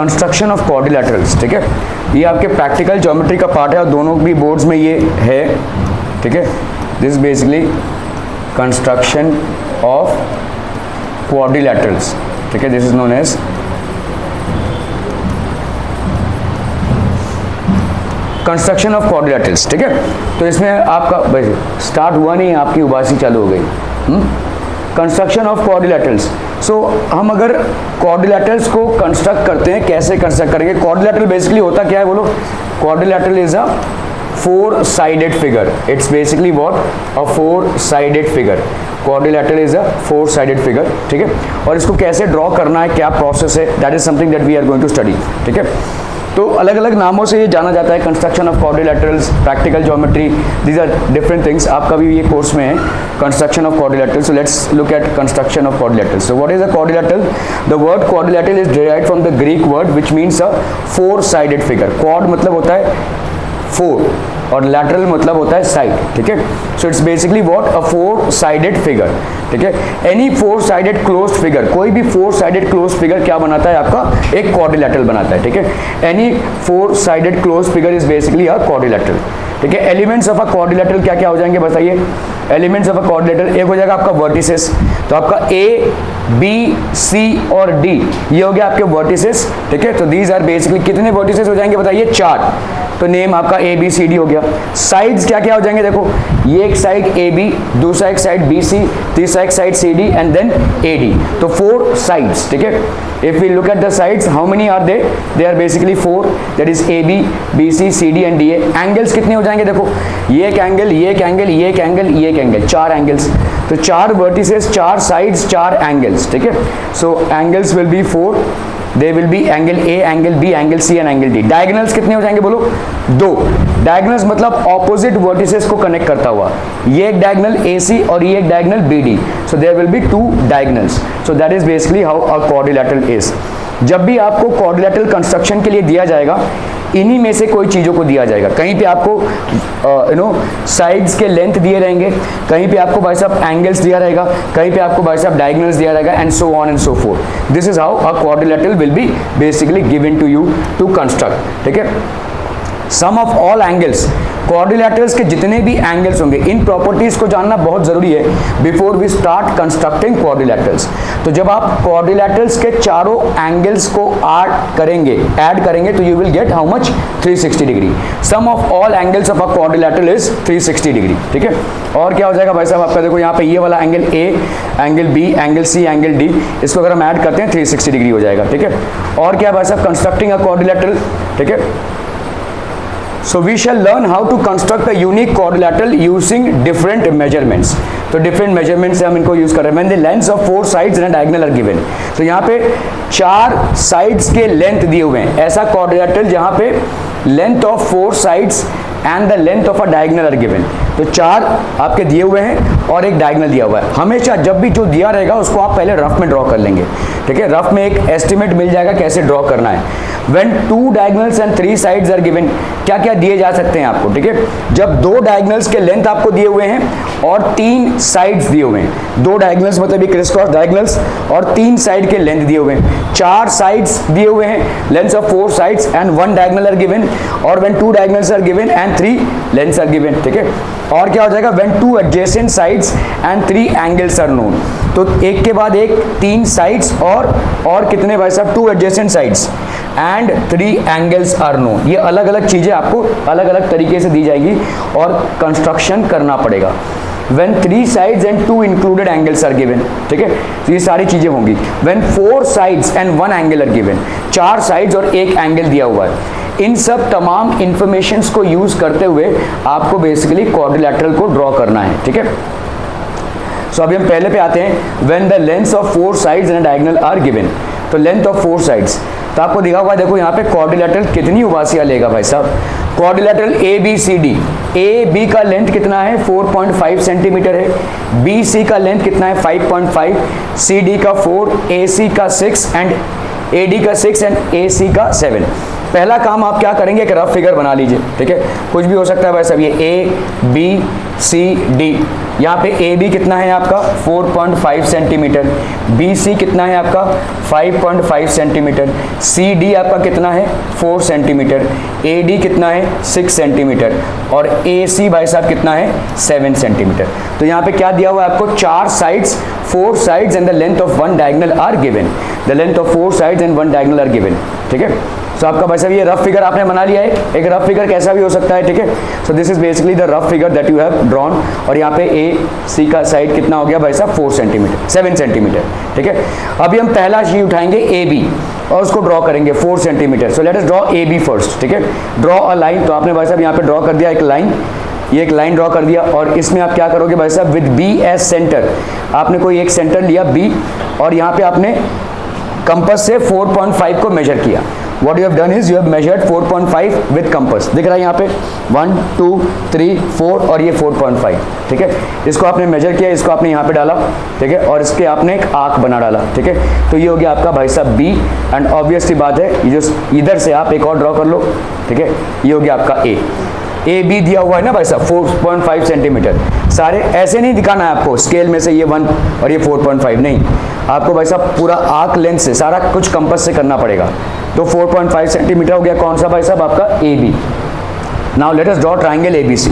Construction of quadrilaterals, ठीक है, ये आपके प्रैक्टिकल ज्योमेट्री का पार्ट है और दोनों भी बोर्ड्स में ये है, ठीक है। This basically construction of quadrilaterals, ठीक है, this is known as construction of quadrilaterals, ठीक है। तो इसमें आपका स्टार्ट हुआ नहीं, आपकी उबासी चालू हो गई। कंस्ट्रक्शन ऑफ क्वाड्रिलैटरल्स, सो हम अगर क्वाड्रिलैटरल्स को कंस्ट्रक्ट करते हैं, कैसे कंस्ट्रक्ट करेंगे? क्वाड्रिलैटरल बेसिकली होता क्या है बोलो? Quadrilateral is a four sided figure, it's basically what? A four sided figure. Quadrilateral is a four sided figure, ठीक है। और इसको कैसे ड्रॉ करना है, क्या प्रोसेस है, that is something that we are going to study, ठीक है। तो अलग अलग नामों से ये जाना जाता है, construction of quadrilaterals, practical geometry, these are different things. आपका भी ये कोर्स में है construction of quadrilateral. So let's look at construction of quadrilateral. So what is a quadrilateral? The word quadrilateral is derived from the Greek word which means a four sided figure. Quad मतलब होता है four और lateral मतलब होता है side, ठीक है। So it's basically what? A four sided figure, ठीक है। Any four sided closed figure, कोई भी फोर साइडेड क्लोज्ड फिगर क्या बनाता है? आपका एक क्वाड्रिलैटरल बनाता है, ठीक है। Any four sided closed figure is basically a quadrilateral, ठीक है। एलिमेंट्स ऑफ अ क्वाड्रिलैटरल क्या क्या हो जाएंगे बताइए? एलिमेंट्स ऑफ अ क्वाड्रिलैटरल, एक हो जाएगा आपका वर्टिसेस, तो आपका ए बी सी और डी ये हो गया आपके वर्टिसेस, ठीक है। तो दीज आर बेसिकली कितने वर्टिसेस हो जाएंगे बताइए? चार। तो नेम आपका ए बी सी डी हो गया। साइड्स क्या क्या हो जाएंगे? देखो, ये एक साइड ए बी, दूसरा एक साइड बी सी, तीसरा एक side C D and then A D. तो फोर साइड्स, ठीक है। If we look at the sides, how many are they? They are basically four, that is A B, B C, C D and D A. Angles कितने हो जाएंगे? देखो, ये एक angle, ये एक एंगल, ये एक एंगल, ये एक एंगल, चार एंगल्स। तो चार वर्टिसेस, चार साइड्स, चार एंगल्स, ठीक है। So angles will be four, they will be angle A, angle B, angle C and angle D. Diagonals कितने हो जाएंगे बोलो? दो। डायगोनल्स मतलब ऑपोजिट वर्टिसेस को कनेक्ट करता हुआ, ये एक डायगोनल ए सी और ये एक diagonal B D. So there will be two diagonals. So that is basically how a quadrilateral is. जब भी आपको क्वाड्रिलैटरल कंस्ट्रक्शन के लिए दिया जाएगा, इन्हीं में से कोई चीज़ों को दिया जाएगा। कहीं पे आपको साइड्स के लेंथ दिए रहेंगे, कहीं पे आपको भाई साहब एंगल्स दिया रहेगा, कहीं पे आपको भाई साहब डायगोनल्स दिया रहेगा and so on and so forth. This is how a quadrilateral will be basically given to you to construct, ठीक है। Sum of all angles, quadrilaterals के जितने भी एंगल्स होंगे, इन प्रॉपर्टीज को जानना बहुत जरूरी है बिफोर वी स्टार्ट कंस्ट्रक्टिंग क्वाड्रिलैटरल्स। तो जब आप क्वाड्रिलैटरल्स के चारों एंगल्स को ऐड करेंगे तो you will get how much? 360 degree. Sum of all angles of a quadrilateral is 360 degree, ठीक है। और क्या हो जाएगा भाई साहब आपका? देखो यहाँ पे ये वाला angle A, angle B, angle C, angle D, इसको अगर हम ऐड करते हैं 360 डिग्री हो जाएगा, ठीक है। और क्या भाई साहब? कंस्ट्रक्टिंग अ क्वाड्रिलैटरल, ठीक है। So we shall learn how to construct a unique quadrilateral using different measurements. तो different measurements से हम इनको यूज कर रहे हैं। When the lengths of four sides and a diagonal are given. तो यहाँ पे चार sides के लेंथ दिए हुए हैं। ऐसा quadrilateral जहाँ पे length of four sides and the length of a diagonal are given. तो चार आपके दिए हुए हैं और एक डायगोनल दिया हुआ है। हमेशा जब भी जो दिया रहेगा उसको आप पहले रफ में ड्रॉ कर लेंगे, ठीक है। रफ में एक एस्टिमेट मिल जाएगा कैसे ड्रॉ करना है। When two diagonals and three sides are given, क्या क्या दिए जा सकते हैं आपको, ठीक है। जब दो डायगोनल्स के लेंथ आपको दिए हुए हैं और तीन साइड्स दिए हुए हैं, दो डायगोनल्स मतलब क्रिस क्रॉस डायगोनल्स और तीन साइड के लेंथ दिए हुए हैं, चार साइड्स दिए हुए हैं, lengths of four sides and one diagonal are given, और when two diagonals are given and three lengths are given, ठीक है। और क्या हो जाएगा? When two adjacent sides and three angles are known. तो एक के बाद एक तीन साइड्स और कितने भाई साहब? Two adjacent sides and three angles are known. ये अलग अलग चीजें आपको अलग अलग तरीके से दी जाएगी और कंस्ट्रक्शन करना पड़ेगा। When three sides and two included angles are given, ठीक है। तो ये सारी चीजें होंगी। When four sides and one angle are given, चार साइड्स और एक एंगल दिया हुआ है। इन सब तमाम इंफॉर्मेशंस को यूज करते हुए आपको बेसिकली क्वाड्रिलैटरल को ड्रॉ करना है, ठीक है। सो अभी हम पहले पे आते हैं। When the lengths of four sides and a diagonal are given, तो लेंथ ऑफ फोर साइड्स, तो आपको दिखा हुआ है, देखो यहाँ पे क्वाड्रिलैटरल कितनी उबासियाँ लेगा भाई साहब? Quadrilateral A B C D, A B का लेंथ कितना है? 4.5 सेंटीमीटर है, बी सी का लेंथ कितना है? 5.5, सी डी का 4, ए सी का 6 एंड ए डी का 6 एंड ए सी का 7। पहला काम आप क्या करेंगे, एक रफ फिगर बना लीजिए, ठीक है, कुछ भी हो सकता है भाई साहब, ये ए बी सी डी, यहाँ पे ए बी कितना है आपका 4.5 सेंटीमीटर, बी सी कितना है आपका 5.5 सेंटीमीटर, सी डी आपका कितना है 4 सेंटीमीटर, ए डी कितना है 6 सेंटीमीटर और ए सी भाई साहब कितना है 7 सेंटीमीटर। तो यहाँ पे क्या दिया हुआ है आपको, 4 sides, 4 sides and the length of 1 diagonal are given, the length of 4 sides and 1 diagonal are given, ठीक है। तो आपका भाई साहब ये रफ फिगर आपने बना लिया है, एक रफ फिगर कैसा भी हो सकता है, ठीक है। So this is basically the rough figure that you have drawn, और यहाँ पे ए सी का साइड कितना हो गया भाई साहब 4 सेंटीमीटर 7 सेंटीमीटर, ठीक है। अभी हम पहला शीट उठाएंगे ए बी और उसको ड्रॉ करेंगे 4 centimetre. So let us draw A B first, ठीक है। ड्रॉ अ लाइन, तो आपने भाई साहब यहाँ पे ड्रॉ कर दिया एक लाइन, ये एक लाइन ड्रॉ कर दिया, और इसमें आप क्या करोगे भाई साहब, विद बी एस सेंटर, आपने कोई एक सेंटर लिया बी और यहाँ पे आपने कंपास से 4.5 को मेजर किया। What you have done is you have measured 4.5 with compass, दिख रहा है यहाँ पे 1 2 3 4 और ये 4.5, ठीक है। इसको आपने मेजर किया, इसको आपने यहाँ पे डाला, ठीक है, और इसके आपने एक आर्क बना डाला, ठीक है। तो ये हो गया आपका भाई साहब बी, एंड ऑब्वियसली बात है ये जो इधर से आप एक और ड्रॉ कर लो, ठीक है, ये हो गया आपका ए बी दिया हुआ है ना भाई साहब 4.5 सेंटीमीटर। सारे ऐसे नहीं दिखाना है आपको स्केल में से ये 1 और ये 4.5 नहीं, आपको भाई साहब पूरा आर्क लेंथ से सारा कुछ कंपास से करना पड़ेगा। तो 4.5 सेंटीमीटर हो गया कौन सा भाई साहब आपका A B. Now let us draw triangle A B C.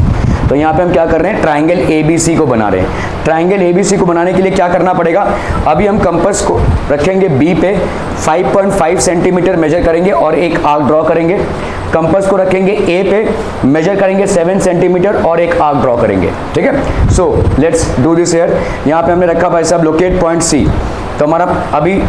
तो यहाँ पे हम क्या कर रहे हैं, ट्राइंगल ए बी सी को बना रहे हैं। ट्राइंगल ए बी सी को बनाने के लिए क्या करना पड़ेगा, अभी हम कंपास को रखेंगे बी पे, 5.5 सेंटीमीटर मेजर करेंगे और एक आर्क ड्रॉ करेंगे। कंपास को रखेंगे ए पे, मेजर करेंगे 7 सेंटीमीटर और एक आर्क ड्रॉ करेंगे, ठीक है। So let's do this here. यहाँ पे हमने रखा भाई साहब लोकेट पॉइंट सी। तो हमारा अभी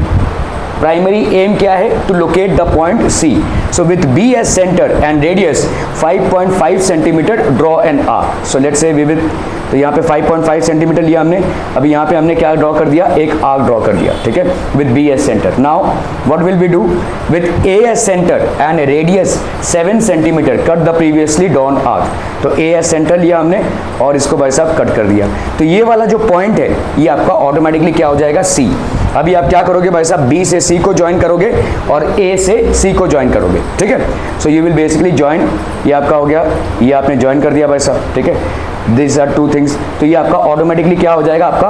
प्राइमरी एम क्या है, to locate the point C. So with B as centre and radius 5.5 centimetre draw an arc. So let's say we will, तो यहाँ पे 5.5 सेंटीमीटर लिया हमने, अभी यहाँ पे हमने क्या ड्रॉ कर दिया, एक आर्क ड्रॉ कर दिया, ठीक है, with B as centre. Now what will we do, with A as centre and radius 7 centimetre cut the previously drawn arc. तो ए एस सेंटर लिया हमने और इसको भाई साहब कट कर दिया। तो ये वाला जो पॉइंट है ये आपका ऑटोमेटिकली क्या हो जाएगा, सी। अभी आप क्या करोगे भाई साहब, बी से सी को ज्वाइन करोगे और ए से सी को ज्वाइन करोगे, ठीक है। So you will basically join, ये आपका हो गया, ये आपने ज्वाइन कर दिया भाई साहब, ठीक है। This are 2 things. तो ये आपका ऑटोमेटिकली क्या हो जाएगा, आपका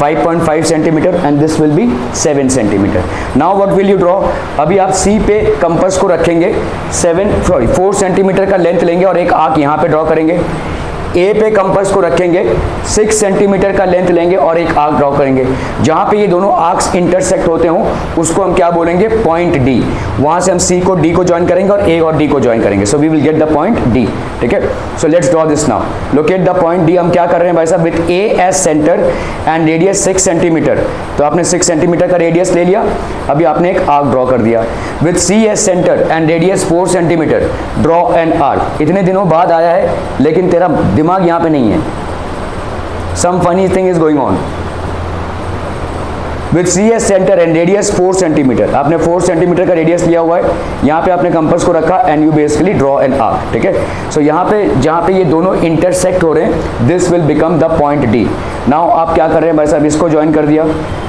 5.5 centimetre and this will be 7 centimetre. Now what will you draw, अभी आप सी पे कंपास को रखेंगे 4 सेंटीमीटर का लेंथ लेंगे और एक आर्क यहाँ पे ड्रॉ करेंगे। ए पे कंपास को रखेंगे 6 सेंटीमीटर का लेंथ लेंगे और एक आर्क ड्रॉ करेंगे। जहां पे ये दोनों आर्क्स इंटरसेक्ट होते हो उसको हम क्या बोलेंगे, पॉइंट डी। वहां से हम सी को डी को ज्वाइन करेंगे और ए और डी को ज्वाइन करेंगे। So we will get the point D, ठीक है। So let's draw this now, locate the point D. हम क्या कर रहे हैं भाई साहब, with A as centre and radius 6 centimetre. तो आपने 6 सेंटीमीटर का रेडियस ले लिया, अभी आपने एक आर्क ड्रॉ कर दिया। With C as centre and radius 4 centimetre draw an arc. इतने दिनों बाद आया है लेकिन तेरा दिमाग यहाँ पे नहीं है, some funny thing is going on। With C as centre and radius 4 centimetre, आपने 4 सेंटीमीटर का रेडियस लिया हुआ है, यहाँ पे आपने कंपास को रखा and you basically draw an arc, ठीक है। सो यहाँ पे जहाँ पे ये दोनों इंटरसेक्ट हो रहे हैं, this will become the point D. Now आप क्या कर रहे हैं भाई साहब, इसको ज्वाइन कर दिया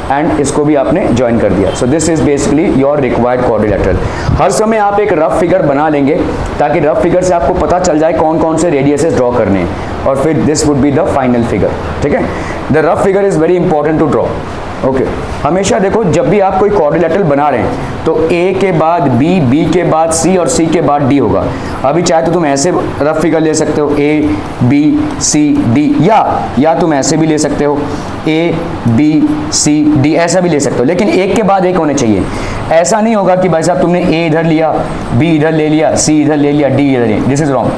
एंड इसको भी आपने ज्वाइन कर दिया। So this is basically your required quadrilateral. हर समय आप एक रफ फिगर बना लेंगे ताकि रफ फिगर से आपको पता चल जाए कौन कौन से रेडियसेस ड्रॉ करने हैं, और फिर this would be the final figure, ठीक है। The rough figure is very important to draw, okay. हमेशा देखो जब भी आप कोई क्वाड्रिलेटरल बना रहे हैं तो ए के बाद बी, बी के बाद सी और सी के बाद डी होगा। अभी चाहे तो तुम ऐसे रफ फिगर ले सकते हो, ए बी सी डी, या तुम ऐसे भी ले सकते हो, ए बी सी डी, ऐसा भी ले सकते हो, लेकिन एक के बाद एक होने चाहिए। ऐसा नहीं होगा कि भाई साहब तुमने ए इधर लिया, बी इधर ले लिया, सी इधर ले लिया, डी इधर ले लिया, दिस इज रॉन्ग,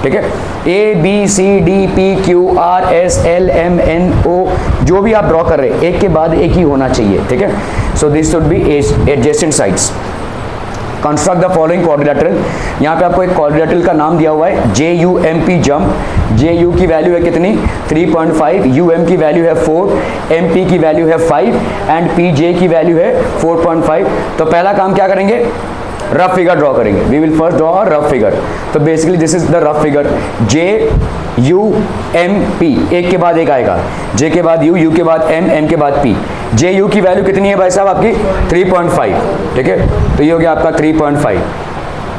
ठीक है। A B C D P Q R S L M N O, जो भी आप ड्रॉ कर रहे हैं एक के बाद एक ही होना चाहिए, ठीक है। So this should be adjacent sides. Construct the following quadrilateral. यहाँ पे आपको एक क्वाड्रिलेटरल का नाम दिया हुआ है JUMP जंप। JU की वैल्यू है कितनी, 3.5, UM की वैल्यू है 4, MP की वैल्यू है 5 एंड PJ की वैल्यू है 4.5। तो पहला काम क्या करेंगे, रफ फिगर ड्रॉ करेंगे। We will first draw a rough figure. तो basically this is the rough figure, JUMP, एक के बाद एक आएगा, J के बाद U, U के बाद M, M के बाद P। JU की वैल्यू कितनी है भाई साहब आपकी, 3.5, ठीक है। तो ये हो गया आपका 3.5,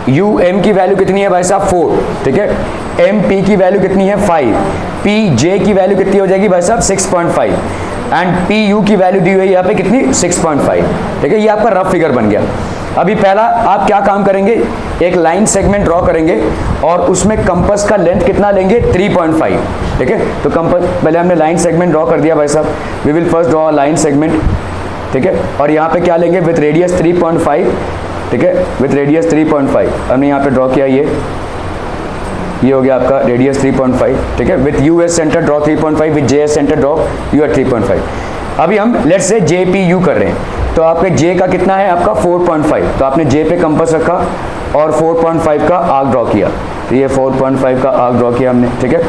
यू एम की वैल्यू कितनी है भाई साहब 4, ठीक है। एम पी की वैल्यू कितनी है 5, पी जे की वैल्यू कितनी हो जाएगी भाई साहब 6.5 एंड पी यू की वैल्यू दी हुई है यहाँ पे कितनी 6.5, ठीक है। ये आपका रफ फिगर बन गया। अभी पहला आप क्या काम करेंगे, एक लाइन सेगमेंट ड्रॉ करेंगे और उसमें कंपास का लेंथ कितना लेंगे 3.5, ठीक है। तो कंपास पहले हमने लाइन सेगमेंट ड्रॉ कर दिया भाई साहब, we will first draw line segment, ठीक है। और यहाँ पे क्या लेंगे विथ रेडियस 3.5, ठीक है, विथ रेडियस 3.5 हमने यहाँ पे ड्रॉ किया, ये हो गया आपका रेडियस 3.5, ठीक है। With U as centre draw 3.5, with J as centre draw you at 3.5। अभी हम let's say J P U कर रहे हैं, तो आपके जे का कितना है आपका 4.5, तो आपने जे पे कंपास रखा और 4.5 का आर्क ड्रॉ किया, तो ये 4.5 का आर्क ड्रॉ किया हमने, ठीक है।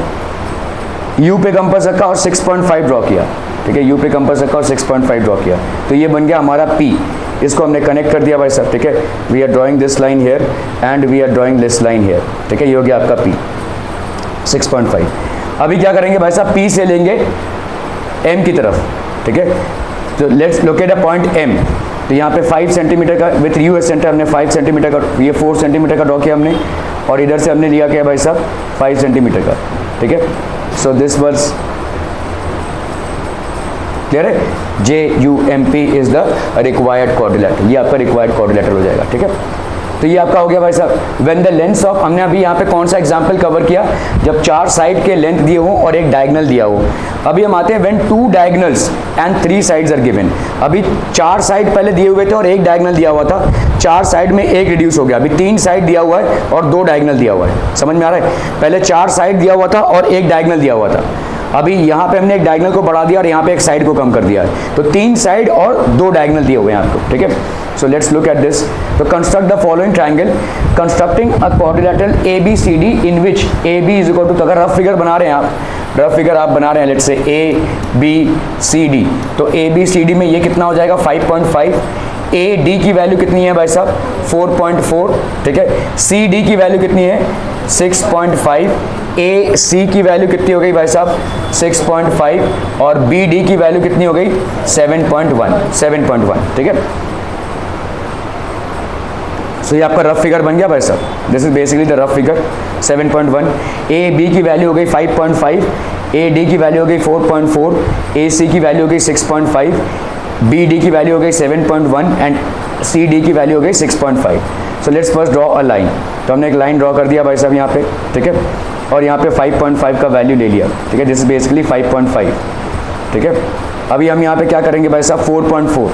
यू पे कंपास रखा और 6.5 ड्रॉ किया, ठीक है। यू पे कंपास रखा और 6.5 ड्रॉ किया, तो ये बन गया हमारा पी। इसको हमने कनेक्ट कर दिया भाई साहब, ठीक है। We are drawing this line here and we are drawing this line here, ठीक है। ये हो गया आपका पी 6.5। अभी क्या करेंगे भाई साहब, पी से लेंगे एम की तरफ, ठीक है। तो let's locate a point M, तो यहाँ पे 5 सेंटीमीटर का विथ यू एस सेंटर हमने 5 सेंटीमीटर का, ये 4 सेंटीमीटर का ड्रॉ किया हमने, और इधर से हमने लिया क्या भाई साहब 5 सेंटीमीटर का, ठीक है। सो दिस वाज क्लियर है, J U M P is the required quadrilateral, ये आपका रिक्वायर्ड क्वाड्रिलेटरल हो जाएगा, ठीक है। तो ये आपका हो गया भाई साहब व्हेन द लेंथ्स ऑफ, हमने अभी यहाँ पे कौन सा एग्जांपल कवर किया, जब 4 साइड के लेंथ दिए हो और एक डायगोनल दिया हो। अभी हम आते हैं when 2 diagonals and 3 sides are given. अभी 4 साइड पहले दिए हुए थे और एक डायगोनल दिया हुआ था, 4 साइड में एक रिड्यूस हो गया, अभी 3 साइड दिया हुआ है और 2 डायगोनल दिया हुआ है, समझ में आ रहा है। पहले 4 साइड दिया हुआ था और एक डायगोनल दिया हुआ था, अभी यहाँ पे हमने एक डायगोनल को बढ़ा दिया और यहाँ पे एक साइड को कम कर दिया है, तो 3 साइड और 2 डायगोनल दिए हुए हैं आपको, ठीक है। So let's look at this. तो construct the following triangle constructing a quadrilateral A B C D in which A B is equal to, तो अगर रफ फिगर बना रहे हैं आप, रफ फिगर आप बना रहे हैं let's say A B C D, तो ए बी सी डी में ये कितना हो जाएगा 5.5, ए डी की वैल्यू कितनी है भाई साहब 4.4, ठीक है। सी डी की वैल्यू कितनी है 6.5, ए सी की वैल्यू कितनी हो गई भाई साहब 6.5 और बी डी की वैल्यू कितनी हो गई 7.1, ठीक है। सो ये आपका रफ फिगर बन गया भाई साहब, this is basically the rough figure 7.1। A B की वैल्यू हो गई 5.5, ए डी की वैल्यू हो गई 4.4, ए सी की वैल्यू हो गई 6.5, बी डी की वैल्यू हो गई 7.1 एंड सी डी की वैल्यू हो गई 6.5। So let's first draw a line, तो हमने एक लाइन ड्रॉ कर दिया भाई साहब यहाँ पे, ठीक है, और यहाँ पे 5.5 का वैल्यू ले लिया, ठीक है। दिस इज बेसिकली 5.5, ठीक है। अभी हम यहाँ पे क्या करेंगे भाई साहब 4.4,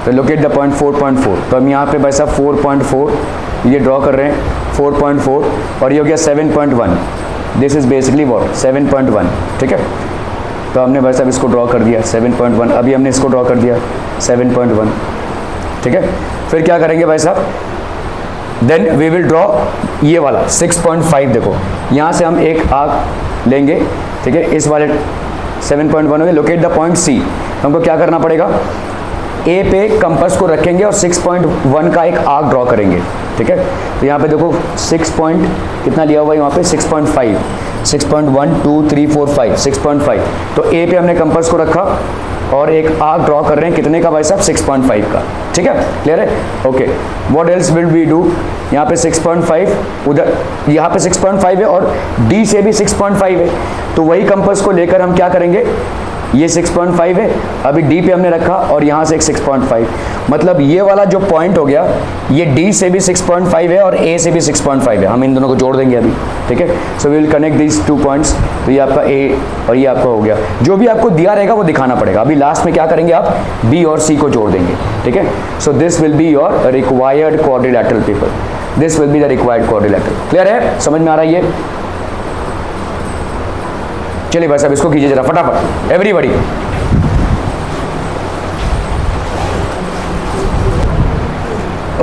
तो लोकेट द पॉइंट 4.4, तो हम यहाँ पे भाई साहब 4.4 ये ड्रॉ कर रहे हैं 4.4 और ये हो गया 7.1, दिस इज बेसिकली वॉट 7.1, ठीक है। तो हमने भाई साहब इसको ड्रॉ कर दिया 7.1, अभी हमने इसको ड्रॉ कर दिया 7.1, ठीक है। फिर क्या करेंगे भाई साहब, देन वी विल ड्रॉ ये वाला 6.5, देखो यहाँ से हम एक आर्क लेंगे, ठीक है, इस वाले 7.1 हो गया। लोकेट द पॉइंट सी, हमको क्या करना पड़ेगा, ए पे कंपास को रखेंगे और 6.1 का एक आर्क ड्रॉ करेंगे, ठीक है। तो यहाँ पे देखो 6 पॉइंट कितना लिया हुआ है वहाँ पे 6.5, 6.1 2 3 4 5 6.5, तो ए पे हमने कंपास को रखा और एक आर्क ड्रॉ कर रहे हैं कितने का भाई साहब 6.5 का, ठीक है, क्लियर है। Okay, what else will we do, यहाँ पे 6.5, उधर यहाँ पे 6.5 है और डी से भी 6.5 है, तो वही कंपास को लेकर हम क्या करेंगे, ये 6.5 है, अभी डी पे हमने रखा और यहाँ से एक 6.5, मतलब ये वाला जो पॉइंट हो गया ये डी से भी 6.5 है और ए से भी 6.5 है, हम इन दोनों को जोड़ देंगे अभी, ठीक है। So we will connect these 2 points, तो ये आपका ए और ये आपका हो गया। जो भी आपको दिया रहेगा वो दिखाना पड़ेगा, अभी लास्ट में क्या करेंगे आप बी और सी को जोड़ देंगे, ठीक है। So this will be your required quadrilateral people, this will be the required quadrilateral, clear है, समझ में आ रहा है ये। चलिए भाई साहब इसको कीजिए जरा फटाफट एवरीबॉडी।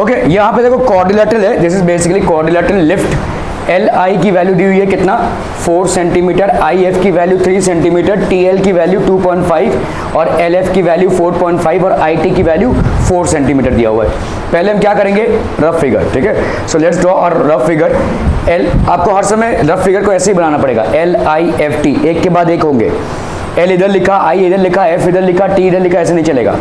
ओके, यहाँ पे देखो क्वाड्रिलेटरल है, this is basically quadrilateral lift. L I की वैल्यू दी हुई है कितना 4 सेंटीमीटर, आई एफ की वैल्यू 3 सेंटीमीटर, टी एल की वैल्यू 2.5 और एल एफ की वैल्यू 4.5 और आई टी की वैल्यू 4 सेंटीमीटर दिया हुआ है। पहले हम क्या करेंगे रफ फिगर, ठीक है। सो लेट्स ड्रॉ और रफ फिगर। एल आपको हर समय रफ फिगर को ऐसे ही बनाना पड़ेगा, एल आई एफ टी एक के बाद एक होंगे, एल इधर लिखा, आई इधर लिखा, एफ इधर लिखा, टी इधर लिखा, ऐसे नहीं चलेगा।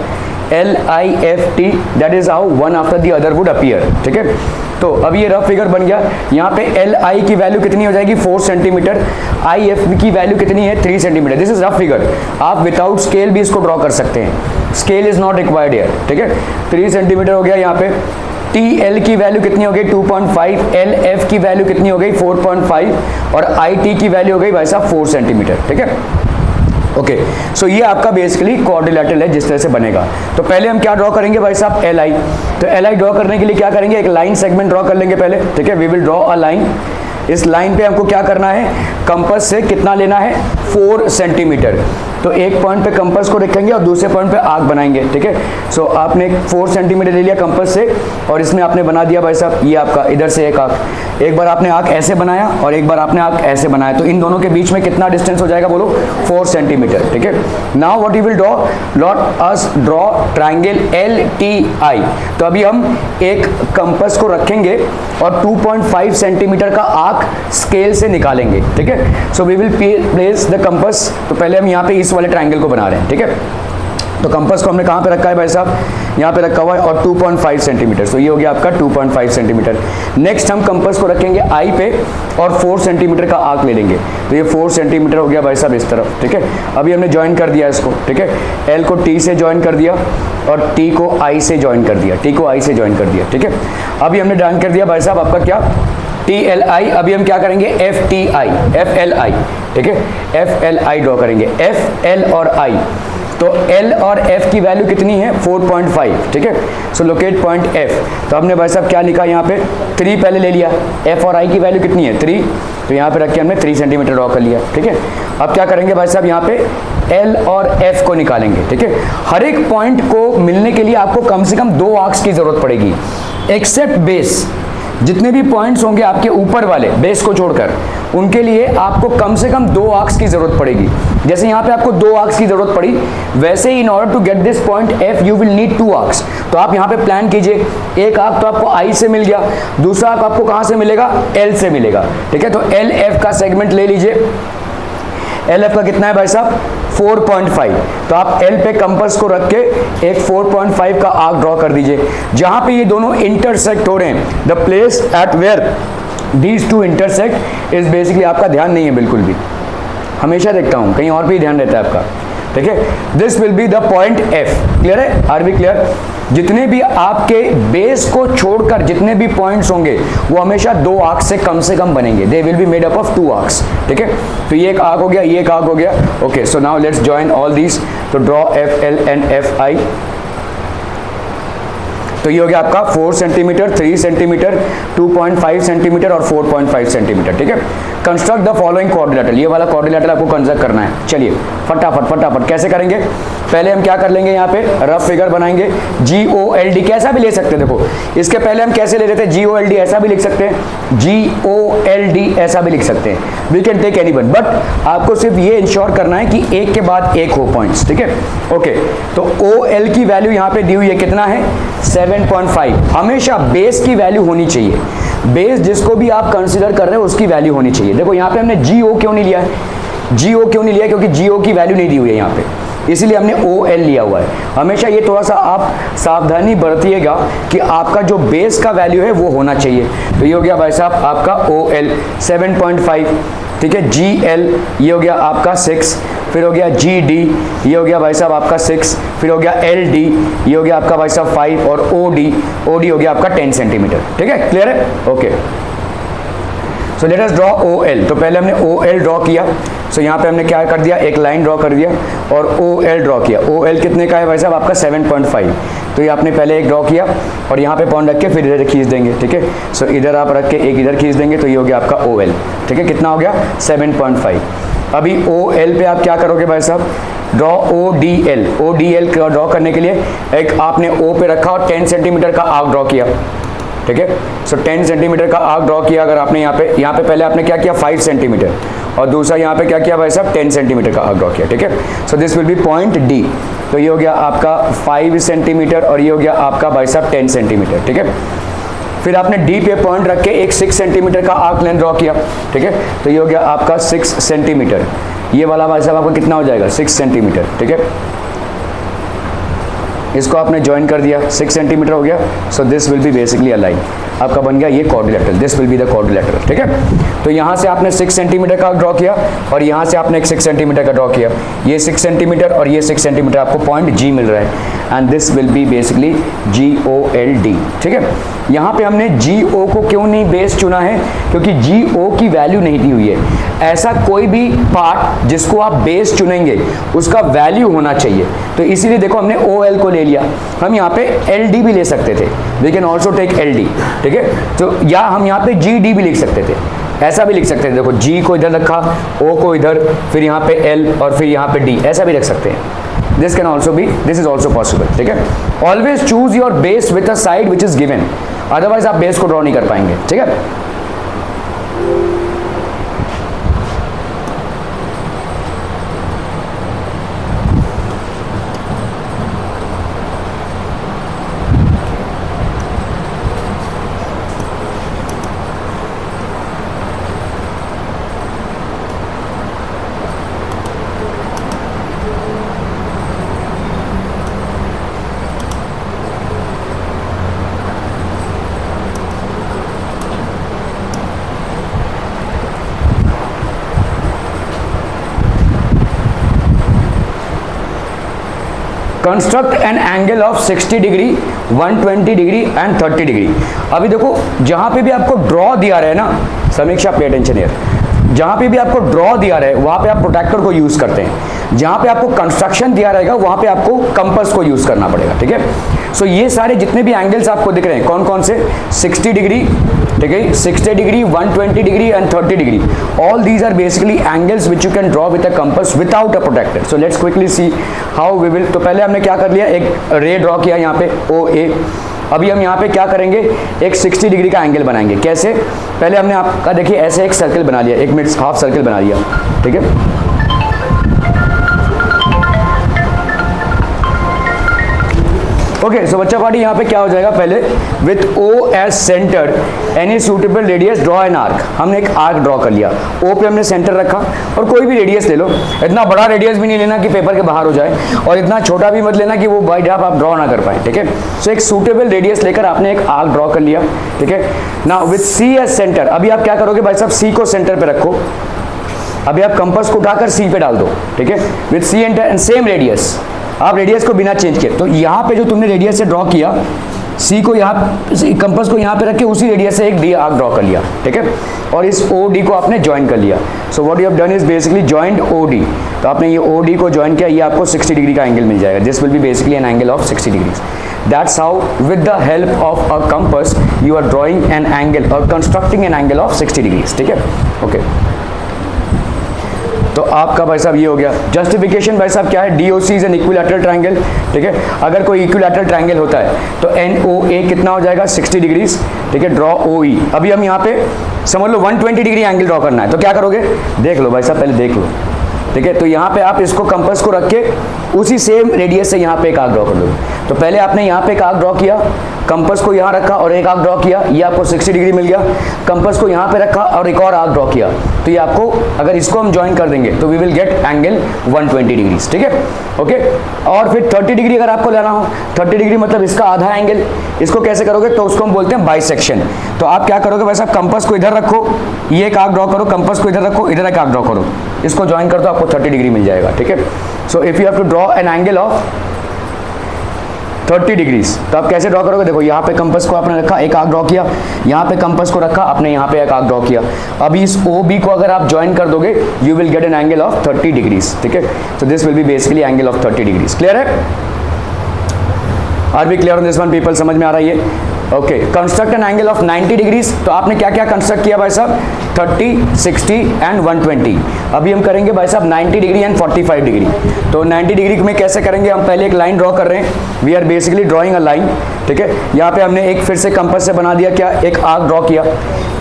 LIFT, that is how one after the other would appear, ठीक है। तो अब ये रफ फिगर बन गया। यहाँ पे LI की वैल्यू कितनी हो जाएगी 4 सेंटीमीटर, IF की वैल्यू कितनी है 3 centimetre. This is rough figure, आप विदाउट स्केल भी इसको ड्रॉ कर सकते हैं, scale is not required here, ठीक है। 3 सेंटीमीटर हो गया। यहाँ पे TL की वैल्यू कितनी हो गई 2.5, LF की वैल्यू कितनी हो गई 4.5 और IT की वैल्यू हो गई भाई साहब 4 सेंटीमीटर, ठीक है। ओके, सो ये आपका बेसिकली क्वाड्रिलेटरल है जिस तरह से बनेगा। तो पहले हम क्या ड्रॉ करेंगे भाई साहब LI। तो LI ड्रॉ करने के लिए क्या करेंगे, एक लाइन सेगमेंट ड्रॉ कर लेंगे पहले, ठीक है। We will draw a line. इस लाइन पे हमको क्या करना है, कंपास से कितना लेना है 4 सेंटीमीटर। तो एक पॉइंट पे कंपास को रखेंगे और दूसरे पॉइंट पे आर्क बनाएंगे, ठीक है। सो आपने 4 सेंटीमीटर ले लिया कंपास से और इसमें आपने बना दिया भाई साहब ये आपका इधर से एक आर्क। एक बार आपने आर्क ऐसे बनाया और एक बार आपने आर्क ऐसे बनाया, तो इन दोनों के बीच में कितना डिस्टेंस हो जाएगा बोलो 4 सेंटीमीटर, ठीक है। Now what you will draw, late us draw triangle LTI। तो अभी हम एक कंपास को रखेंगे और 2.5 सेंटीमीटर का आर्क स्केल से निकालेंगे, ठीक है। So we will place the compass. तो पहले हम यहाँ पे इस वाले ट्रायंगल को बना रहे हैं, ठीक है। तो कंपास को हमने कहाँ पे रखा है भाई साहब, यहाँ पे रखा हुआ है और 2.5 सेंटीमीटर। तो ये हो गया आपका 2.5 सेंटीमीटर। नेक्स्ट हम कंपास को रखेंगे I पे और 4 सेंटीमीटर का आर्क ले लेंगे। तो ये 4 सेंटीमीटर हो गया भाई साहब इस तरफ, ठीक है। अभी हमने ज्वाइन कर दिया इसको, ठीक है। L को T से ज्वाइन कर दिया और T को I से ज्वाइन कर दिया, T को I से ज्वाइन कर दिया, ठीक है। अभी हमने ज्वाइन कर दिया भाई साहब आपका क्या TLI। अभी हम क्या करेंगे FTI, FLI, ठीक है। FLI ड्रॉ करेंगे, F, L और I। तो L और F की वैल्यू कितनी है 4.5, ठीक है। सो लोकेट पॉइंट F। तो हमने भाई साहब क्या लिखा यहाँ पे 3 पहले ले लिया, F और I की वैल्यू कितनी है 3, तो यहाँ पे रख के हमने 3 सेंटीमीटर ड्रॉ कर लिया, ठीक है। अब क्या करेंगे भाई साहब यहाँ पे L और F को निकालेंगे, ठीक है। हर एक पॉइंट को मिलने के लिए आपको कम से कम 2 आर्क्स की जरूरत पड़ेगी, एक्सेप्ट बेस। जितने भी पॉइंट्स होंगे आपके ऊपर वाले बेस को छोड़कर, उनके लिए आपको कम से कम 2 आर्क्स की जरूरत पड़ेगी। जैसे यहाँ पे आपको 2 आर्क्स की जरूरत पड़ी, वैसे ही in order to get this point F you will need 2 arcs. तो आप यहाँ पे प्लान कीजिए, एक आर्क तो आपको I से मिल गया, दूसरा आर्क आपको कहाँ से मिलेगा L से मिलेगा, ठीक है। तो LF का सेगमेंट ले लीजिए। LF का कितना है भाई साहब 4.5। तो आप L पे कंपास को रख के एक 4.5 का आर्क ड्रॉ कर दीजिए। जहां पे ये दोनों इंटरसेक्ट हो रहे हैं, the place at where these two intersect is basically, आपका ध्यान नहीं है बिल्कुल भी, हमेशा देखता हूं कहीं और भी ध्यान रहता है आपका, ठीक है। This will be the point F। Clear है, आर बी क्लियर। जितने भी आपके बेस को छोड़कर जितने भी पॉइंट्स होंगे वो हमेशा 2 आर्क से कम बनेंगे, दे will be made up of 2 arcs, ठीक है। तो ये एक आर्क हो गया, ये एक आर्क हो गया। Okay, so now let's join all these. तो ड्रॉ FL एंड FI। तो ये हो गया आपका 4 सेंटीमीटर, 3 सेंटीमीटर, 2.5 सेंटीमीटर और 4.5 सेंटीमीटर, ठीक है। Construct the following quadrilateral. ये वाला क्वाड्रिलेटरल आपको कंस्ट्रक्ट करना है। चलिए फटाफट कैसे करेंगे, पहले हम क्या कर लेंगे, यहाँ पे रफ फिगर बनाएंगे। GOLD कैसा भी ले सकते हैं, देखो इसके पहले हम कैसे ले रहे थे, GOLD ऐसा भी लिख सकते हैं, GOLD ऐसा भी लिख सकते हैं, we can take anyone, but आपको सिर्फ ये इंश्योर करना है कि एक के बाद एक हो पॉइंट्स, ठीक है। ओके, तो OL की वैल्यू यहाँ पे दी हुई है, कितना है 7.5। हमेशा बेस की वैल्यू होनी चाहिए, बेस जिसको भी आप कंसीडर कर रहे हो उसकी वैल्यू होनी चाहिए। देखो यहाँ पे हमने GO क्यों नहीं लिया है, GO क्यों नहीं लिया, क्योंकि GO की वैल्यू नहीं दी हुई है यहाँ पे, इसीलिए हमने OL लिया हुआ है। हमेशा ये थोड़ा सा आप सावधानी बरतिएगा कि आपका जो बेस का वैल्यू है वो होना चाहिए। तो ये हो गया भाई साहब आपका OL 7.5, ठीक है। GL ये हो गया आपका 6, फिर हो गया GD ये हो गया भाई साहब आपका 6, फिर हो गया LD ये हो गया आपका भाई साहब 5 और OD हो गया आपका 10 सेंटीमीटर, ठीक है। क्लियर है, ओके। सो लेट अस ड्रॉ OL। तो पहले हमने OL ड्रॉ किया, सो यहाँ पे हमने क्या कर दिया, एक लाइन ड्रॉ कर दिया और OL ड्रॉ किया। OL कितने का है भाई साहब आपका 7.5। तो ये आपने पहले एक ड्रॉ किया और यहाँ पे पॉइंट रख के फिर इधर खींच देंगे, ठीक है। सो इधर आप रख के एक इधर खींच देंगे, तो ये हो गया आपका OL, ठीक है। कितना हो गया 7.5। अभी OL पे आप क्या करोगे भाई साहब, ड्रॉ ODL ड्रॉ करने के लिए एक आपने O पे रखा और 10 सेंटीमीटर का आर्क ड्रॉ किया, ठीक है। सो 10 सेंटीमीटर का आर्क ड्रॉ किया। अगर आपने यहाँ पे पहले आपने क्या किया 5 सेंटीमीटर और दूसरा यहाँ पे क्या किया भाई साहब 10 सेंटीमीटर का आर्क ड्रॉ किया, ठीक है। So this will B point D। तो ये हो गया आपका 5 सेंटीमीटर और ये हो गया आपका भाई साहब 10 सेंटीमीटर, ठीक है। फिर आपने D पे पॉइंट रख के एक 6 सेंटीमीटर का आर्क लेंथ ड्रॉ किया, ठीक है। तो ये हो गया आपका 6 सेंटीमीटर। ये वाला भाई साहब आपका कितना हो जाएगा 6 सेंटीमीटर, ठीक है। इसको आपने ज्वाइन कर दिया, 6 सेंटीमीटर हो गया। सो this will be basically a line, आपका बन गया ये quadrilateral, this will be the quadrilateral, ठीक है। तो यहाँ से आपने 6 सेंटीमीटर का ड्रॉ किया और यहाँ से आपने एक 6 सेंटीमीटर का ड्रॉ किया, ये 6 सेंटीमीटर और ये 6 सेंटीमीटर, आपको पॉइंट G मिल रहा है and this will be basically GOLD, ठीक है। यहाँ पे हमने GO को क्यों नहीं बेस चुना है, क्योंकि GO की वैल्यू नहीं दी हुई है। ऐसा कोई भी पार्ट जिसको आप बेस चुनेंगे उसका वैल्यू होना चाहिए, तो इसीलिए देखो हमने OL को ले लिया। हम यहाँ पे LD भी ले सकते थे, we can also take LD, ठीक है। तो या हम यहाँ पे GD भी लिख सकते थे, ऐसा भी लिख सकते थे, देखो G को इधर रखा, O को इधर, फिर यहाँ पे L और फिर यहाँ पे D, ऐसा भी रख सकते हैं। This can also be, this is also possible, ठीक है। Always choose your base with a side which is given, otherwise आप बेस को ड्रॉ नहीं कर पाएंगे, ठीक है। Construct an angle of 60 degree, 120 degree and 30 degree. अभी देखो जहां पे भी आपको ड्रॉ दिया रहा है ना, समीक्षा पे अटेंशन हियर, जहां पे भी आपको ड्रॉ दिया रहा है वहां पे आप प्रोट्रैक्टर को यूज करते हैं, जहां पे आपको कंस्ट्रक्शन दिया रहेगा वहां पे आपको कंपास को यूज करना पड़ेगा, ठीक है। सो ये सारे जितने भी एंगल्स आपको दिख रहे हैं कौन कौन से, 60 डिग्री, ठीक है, 60 degree, 120 degree and 30 degree, all these are basically angles which you can draw with a compass without a protractor. So let's quickly see how we will. तो पहले हमने क्या कर लिया, एक रे ड्रॉ किया यहाँ पे OA। अभी हम यहाँ पे क्या करेंगे, एक 60 डिग्री का एंगल बनाएंगे। कैसे, पहले हमने आपका देखिए ऐसे एक सर्कल बना लिया, एक मिनट हाफ सर्कल बना लिया, ठीक है। ओके, सो बच्चा पार्टी यहाँ पे क्या हो जाएगा, पहले with O as centre any suitable radius draw an arc. हमने एक आर्क ड्रॉ कर लिया, O पे हमने सेंटर रखा, और कोई भी रेडियस ले लो, इतना बड़ा रेडियस भी नहीं लेना कि पेपर के बाहर हो जाए और इतना छोटा भी मत लेना कि वो बाई ड्राप आप ड्रॉ ना कर पाए, ठीक है। सो एक सूटेबल रेडियस लेकर आपने एक आर्क ड्रॉ कर लिया, ठीक है। Now with C as centre, अभी आप क्या करोगे भाई साहब, C को सेंटर पे रखो, अभी आप कंपास को उठाकर C पे डाल दो, ठीक है। With C and same radius, आप रेडियस को बिना चेंज किए, तो यहाँ पे जो तुमने रेडियस से ड्रॉ किया, C को यहाँ, कंपास को यहाँ पे रख के उसी रेडियस से एक D आर्क ड्रॉ कर लिया, ठीक है, और इस OD को आपने ज्वाइन कर लिया। So what you have done is basically joined OD। तो आपने ये OD को ज्वाइन किया, ये आपको 60 डिग्री का एंगल मिल जाएगा, this will be basically an angle of 60 degrees. That's how with the help of a compass you are drawing an angle और constructing an angle of 60 degrees, ठीक है। ओके, तो आपका भाई साहब ये हो गया। जस्टिफिकेशन भाई साहब क्या है, DOC is an equilateral triangle, ठीक है। अगर कोई इक्विलैटरल ट्रायंगल होता है तो NOA कितना हो जाएगा, 60 डिग्रीज, ठीक है। Draw OE। अभी हम यहाँ पे समझ लो 120 डिग्री एंगल ड्रॉ करना है, तो क्या करोगे, देख लो भाई साहब, पहले देख लो, ठीक है। तो यहाँ पे आप इसको कंपास को रख के उसी सेम रेडियस से यहाँ पे एक आर्क ड्रॉ कर दो। तो पहले आपने यहाँ पे एक आर्क ड्रॉ किया, कंपास को यहाँ रखा और एक आर्क ड्रॉ किया, ये आपको 60 डिग्री मिल गया। कंपास को यहाँ पे रखा और एक और आर्क ड्रॉ किया, तो ये आपको, अगर इसको हम ज्वाइन कर देंगे तो we will get angle 120 degrees, ठीक है। ओके, और फिर 30 डिग्री अगर आपको लेना हो, 30 डिग्री मतलब इसका आधा एंगल, इसको कैसे करोगे, तो उसको हम बोलते हैं बाइसेक्शन। तो आप क्या करोगे वैसा, कंपास को इधर रखो, ये एक आर्क ड्रॉ करो, कंपास को इधर रखो, इधर एक आर्क ड्रॉ करो, इसको ज्वाइन कर दो, आपको 30 डिग्री मिल जाएगा, ठीक है। So if you have to draw an angle of 30 degrees, तो आप कैसे ड्रॉ करोगे, देखो यहाँ पे कंपास को आपने रखा, एक आर्क ड्रॉ किया, यहाँ पे कंपास को रखा, आपने यहाँ पे एक आर्क ड्रॉ किया। अभी इस OB को अगर आप ज्वाइन कर दोगे you will get an angle of 30 degrees, ठीक है। So this will be basically angle of 30 degrees. Clear है, are we clear on this one people, समझ में आ रहा है। Okay, construct an angle of 90 degrees. तो आपने क्या क्या कंस्ट्रक्ट किया भाई साहब, 30, 60 एंड 120। अभी हम करेंगे भाई साहब 90 डिग्री एंड 45 डिग्री। तो 90 डिग्री में कैसे करेंगे, हम पहले एक लाइन ड्रॉ कर रहे हैं, we are basically drawing a line, ठीक है। यहाँ पे हमने एक फिर से कंपास से बना दिया, क्या, एक आर्क ड्रॉ किया।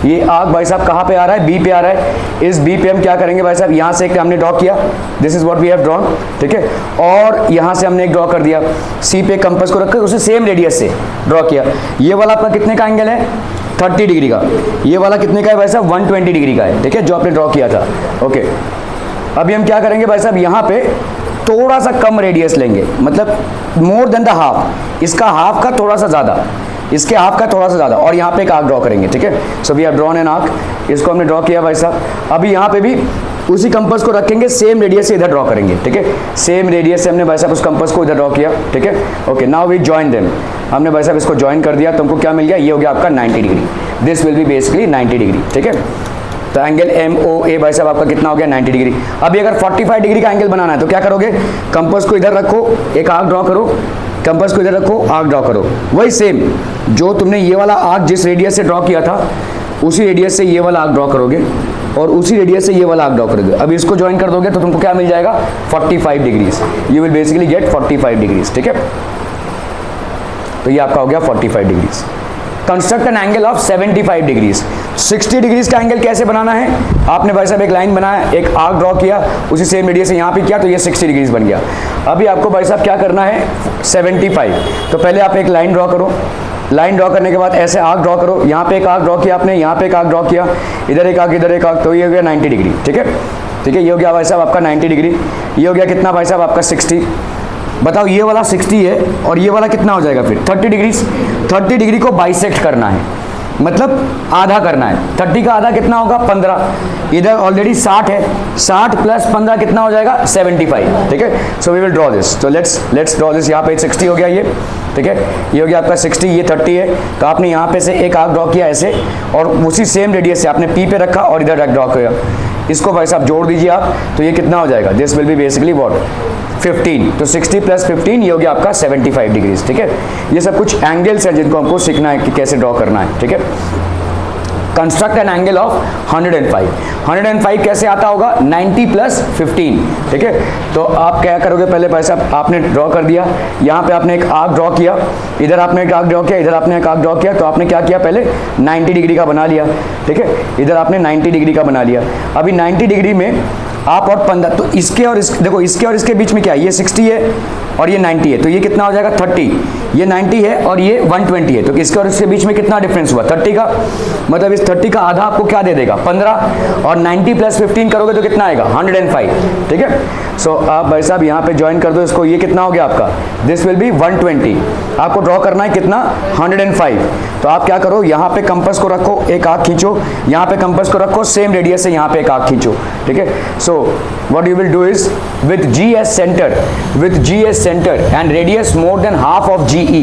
ये आर्क भाई साहब कहाँ पे आ रहा है, B पे आ रहा है। इस B पे हम क्या करेंगे भाई साहब, यहाँ से एक हमने ड्रॉ किया, this is what we have drawn, ठीक है। और यहाँ से हमने एक ड्रॉ कर दिया, C पे कंपास को रखकर उसे सेम रेडियस से ड्रॉ किया। ये वाला आपका कितने का एंगल है, 30 डिग्री का। ये वाला कितने का है भाई साहब, 120 डिग्री का है, ठीक है, जो आपने ड्रॉ किया था। ओके, अभी हम क्या करेंगे भाई साहब, यहाँ पे थोड़ा सा कम रेडियस लेंगे, मतलब मोर देन द हाफ, इसका हाफ का थोड़ा सा ज़्यादा, इसके हाफ का थोड़ा सा ज़्यादा, और यहाँ पे एक आर्क ड्रॉ करेंगे, ठीक है। So we have drawn an arc, इसको हमने ड्रॉ किया भाई साहब। अभी यहाँ पे भी उसी कंपास को रखेंगे, सेम रेडियस से इधर ड्रॉ करेंगे, ठीक है। सेम रेडियस से हमने भाई साहब उस कंपास को इधर ड्रॉ किया, ठीक है। Okay, now we join them, हमने भाई साहब इसको ज्वाइन कर दिया, तो हमको क्या मिल गया, ये हो गया आपका 90 degree. This will be basically 90 degree, ठीक है। तो एंगल MOA भाई साहब आपका कितना हो गया, 90 डिग्री। अभी अगर 45 डिग्री का एंगल बनाना है तो क्या करोगे, कंपास को इधर रखो, एक आर्क ड्रॉ करो, कंपास को इधर रखो, आर्क ड्रॉ करो, वही सेम जो तुमने ये वाला आर्क जिस रेडियस से ड्रॉ किया था उसी रेडियस से ये वाला आर्क ड्रॉ करोगे, और उसी रेडियस से ये वाला आर्क ड्रॉ करोगे। अभी इसको ज्वाइन कर दोगे तो तुमको क्या मिल जाएगा, 45 degrees. You will basically gate 45 degrees, ठीक है। तो ये आपका हो गया 45 degrees. Construct an angle of 75 degrees. 60 degrees का एंगल कैसे बनाना है, आपने भाई साहब एक लाइन बनाया, एक आर्क ड्रॉ किया, उसी सेम रेडियस से यहाँ पे किया, तो ये 60 डिग्रीज बन गया। अभी आपको भाई साहब क्या करना है, 75। तो पहले आप एक लाइन ड्रॉ करो, लाइन ड्रॉ करने के बाद ऐसे आर्क ड्रॉ करो, यहाँ पे एक आर्क ड्रॉ किया आपने, यहाँ पे एक आर्क ड्रॉ किया, इधर एक आर्क, इधर एक आर्क, तो ये हो गया 90 डिग्री, ठीक है। ठीक है, ये हो गया भाई साहब आपका 90 डिग्री। ये हो गया कितना भाई साहब आपका 60। बताओ ये वाला 60 है और ये वाला कितना हो जाएगा फिर 30 डिग्री। 30 डिग्री को बाइसेक्ट करना है, मतलब आधा करना है। 30 का आधा कितना होगा 15, इधर ऑलरेडी 60 है, 60 प्लस 15 कितना हो जाएगा 75, ठीक है। So we will draw this, तो लेट्स ड्रॉ दिस। यहाँ पे 60 हो गया ये, ठीक है, ये हो गया आपका 60, ये 30 है, तो आपने यहाँ पे से एक आर्क ड्रॉ किया ऐसे, और उसी सेम रेडियस से आपने P पे रखा और इधर ड्रॉ किया। इसको भाई साहब जोड़ दीजिए आप, तो ये कितना हो जाएगा, this will be basically what 15। तो 60 प्लस 15 ये हो गया आपका 75 डिग्रीज, ठीक है। ये सब कुछ एंगल्स हैं जिनको हमको सीखना है कि कैसे ड्रॉ करना है, ठीक है। Construct an angle of 105। 105 कैसे आता होगा, 90 प्लस 15, ठीक है। तो आप क्या करोगे, पहले भाई साहब आपने ड्रॉ कर दिया, यहाँ पे आपने एक आर्क ड्रॉ किया, इधर आपने एक आर्क ड्रॉ किया, इधर आपने एक आर्क ड्रॉ किया, तो आपने क्या किया, पहले 90 डिग्री का बना लिया, ठीक है। इधर आपने 90 डिग्री का बना लिया। अभी 90 डिग्री में आप और 15, तो इसके और देखो इसके और इसके बीच में क्या है, ये 60 है और ये 90 है, तो ये कितना हो जाएगा 30। ये 90 है और ये 120 है, तो इसके और इसके बीच में कितना डिफरेंस हुआ 30 का, मतलब इस 30 का आधा आपको क्या दे देगा 15, और 90 प्लस 15 करोगे तो कितना आएगा 105, ठीक है। सो आप भाई साहब यहाँ पे ज्वाइन कर दो इसको, ये कितना हो गया आपका, दिस विल बी 120। आपको ड्रॉ करना है कितना 105। तो आप क्या करो, यहाँ पे कंपास को रखो, एक आर्क खींचो, यहाँ पे कंपास को रखो, सेम रेडियस से यहाँ पे एक आर्क खींचो, ठीक है। सो what you will do is with GS center and radius more than half of GE,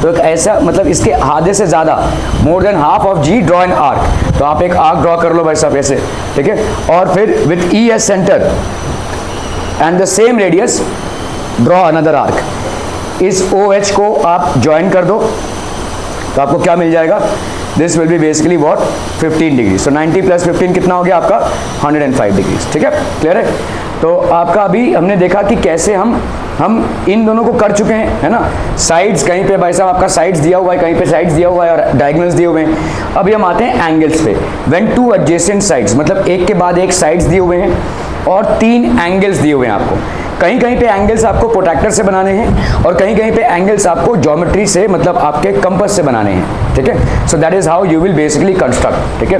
तो एक ऐसा मतलब इसके आधे से ज़्यादा more than half of G draw an arc। तो आप एक आर्क ड्रॉ कर लो भाई साहब ऐसे, ठीक है। और फिर with ES center and the same radius draw another arc। इस OH को आप ज्वाइन कर दो, तो आपको क्या मिल जाएगा, this will be basically what 15 degree. So 90 plus 15 कितना हो गया आपका 105 डिग्री, ठीक है, क्लियर है। तो आपका अभी हमने देखा कि कैसे हम इन दोनों को कर चुके हैं, है ना। साइड्स कहीं पे भाई साहब आपका साइड्स दिया हुआ है, कहीं पे साइड्स दिया हुआ है और डायगोनल्स दिए हुए हैं। अभी हम आते हैं एंगल्स पे। व्हेन टू एडजेसेंट साइड्स, मतलब एक के बाद एक साइड्स दिए हुए हैं और 3 एंगल्स दिए हुए हैं आपको। कहीं कहीं पे एंगल्स आपको प्रोट्रैक्टर से बनाने हैं और कहीं कहीं पे एंगल्स आपको ज्योमेट्री से, मतलब आपके कंपास से बनाने हैं, ठीक है। सो that is how you will basically construct, ठीक है।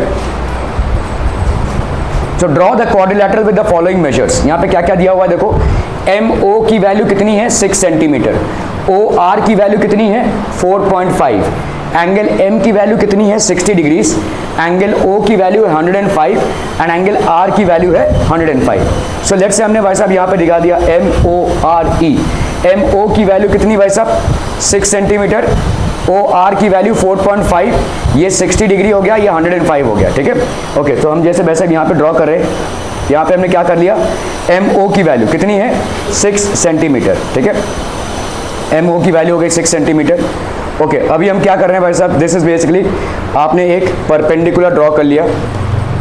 So draw the quadrilateral with the following measures. यहाँ पे क्या क्या दिया हुआ है देखो, MO की वैल्यू कितनी है 6 सेंटीमीटर, OR की वैल्यू कितनी है 4.5, एंगल M की वैल्यू कितनी है 60 डिग्रीज, एंगल O की वैल्यू है 105 एंड एंगल R की वैल्यू है 105। सो लेट्स से हमने भाई साहब यहाँ पे दिखा दिया MORE। MO की वैल्यू कितनी भाई साहब 6 सेंटीमीटर, OR की वैल्यू 4.5, ये 60 डिग्री हो गया, ये 105 हो गया, ठीक है। ओके, तो हम जैसे वैसे यहाँ पे ड्रॉ कर रहे हैं, यहाँ पे हमने क्या कर लिया, MO की वैल्यू कितनी है 6 सेंटीमीटर, ठीक है। MO की वैल्यू हो गई 6 सेंटीमीटर। ओके, अभी हम क्या कर रहे हैं भाई साहब, दिस इज बेसिकली आपने एक परपेंडिकुलर ड्रॉ कर लिया,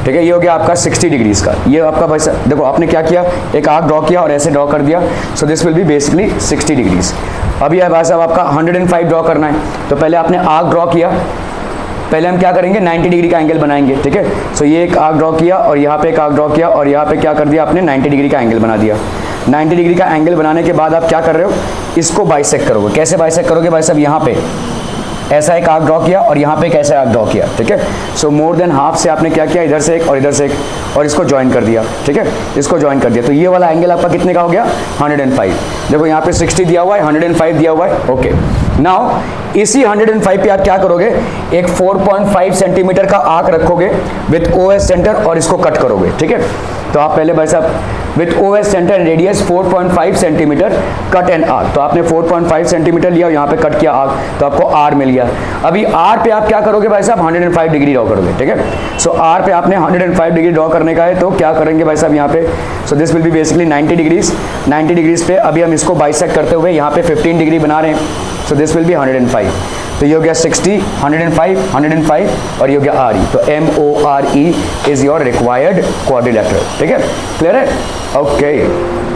ठीक है। ये हो गया आपका 60 डिग्रीज का। ये आपका भाई साहब देखो आपने क्या किया, एक आर्क ड्रॉ किया और ऐसे ड्रॉ कर दिया। So this will be basically 60 degrees. अभी भाई साहब आपका 105 ड्रॉ करना है, तो पहले आपने आर्क ड्रॉ किया, पहले हम क्या करेंगे 90 डिग्री का एंगल बनाएंगे, ठीक है। सो ये एक आर्क ड्रॉ किया और यहाँ पे एक आर्क ड्रॉ किया और यहाँ पे क्या कर दिया आपने 90 डिग्री का एंगल बना दिया। 90 डिग्री का एंगल बनाने के बाद आप क्या कर रहे हो, इसको बाइसेक्ट करोगे। कैसे बाइसेक्ट करोगे भाई साहब, यहाँ पे ऐसा एक आर्क ड्रॉ किया और यहाँ पे एक ऐसा आर्क ड्रॉ किया, ठीक है। सो मोर देन हाफ से आपने क्या किया, इधर से एक और इधर से एक, और इसको ज्वाइन कर दिया, ठीक है, इसको ज्वाइन कर दिया, तो ये वाला एंगल आपका कितने का हो गया 105। देखो यहाँ पे 60 दिया हुआ है, 105 दिया हुआ है, ओके। नाउ इसी 105 पे आप क्या करोगे, एक 4.5 सेंटीमीटर का आर्क रखोगे विथ OS सेंटर और इसको कट करोगे, ठीक है। तो आप पहले भाई साहब with OS centre and radius 4.5 centimetre cut and arc, तो आपने 4.5 सेंटीमीटर लिया और यहाँ पे कट किया आर्क, तो आपको आर मिल गया। अभी आर पे आप क्या करोगे भाई साहब 105 डिग्री ड्रॉ करोगे, ठीक है। सो आर पे आपने 105 डिग्री ड्रॉ करने का है, तो क्या करेंगे भाई साहब यहाँ पे, सो this will be basically 90 degrees. 90 degrees पे अभी हम इसको बाइसेक्ट करते हुए यहाँ पे 15 डिग्री बना रहे हैं, सो दिस विल बी 105। तो ये हो गया 60, 105, 105 और ये हो गया RE। तो MORE is your required quadrilateral, ठीक है, क्लियर है, ओके।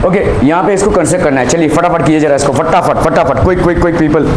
ओके, यहाँ पे इसको कंस्ट्रक्ट करना है। चलिए फटाफट कीजिए जरा इसको, फटाफट फटाफट, क्विक क्विक क्विक पीपल।